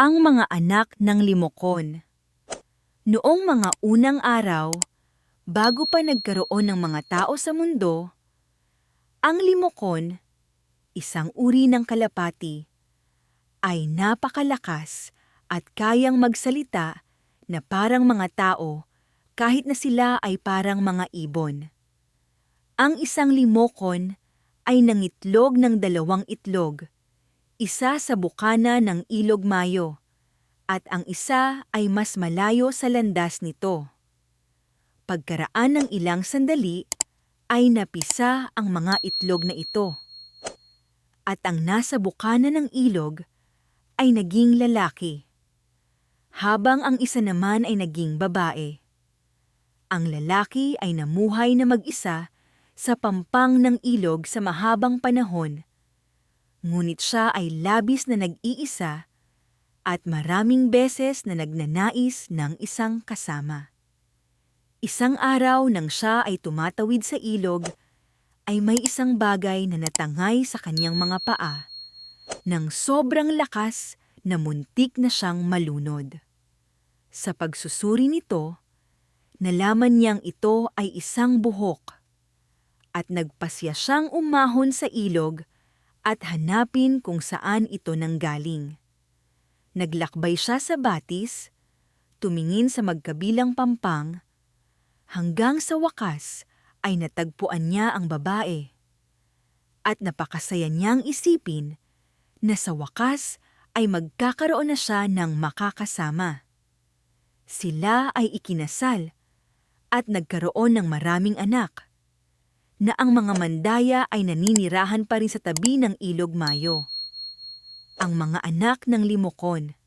Ang mga anak ng limokon. Noong mga unang araw, bago pa nagkaroon ng mga tao sa mundo, ang limokon, isang uri ng kalapati, ay napakalakas at kayang magsalita na parang mga tao kahit na sila ay parang mga ibon. Ang isang limokon ay nangitlog ng 2 itlog, isa sa bukana ng Ilog Mayo, at ang isa ay mas malayo sa landas nito. Pagkaraan ng ilang sandali, ay napisa ang mga itlog na ito. At ang nasa bukana ng ilog ay naging lalaki, habang ang isa naman ay naging babae. Ang lalaki ay namuhay na mag-isa sa pampang ng ilog sa mahabang panahon, ngunit siya ay labis na nag-iisa at maraming beses na nagnanais ng isang kasama. Isang araw nang siya ay tumatawid sa ilog, ay may isang bagay na natangay sa kanyang mga paa, nang sobrang lakas na muntik na siyang malunod. Sa pagsusuri nito, nalaman niyang ito ay isang buhok, at nagpasya siyang umahon sa ilog at hanapin kung saan ito nanggaling. Naglakbay siya sa batis, tumingin sa magkabilang pampang, hanggang sa wakas ay natagpuan niya ang babae. At napakasaya niyang isipin na sa wakas ay magkakaroon na siya ng makakasama. Sila ay ikinasal at nagkaroon ng maraming anak, na ang mga mandaya ay naninirahan pa rin sa tabi ng Ilog Mayo. Ang mga anak ng limokon.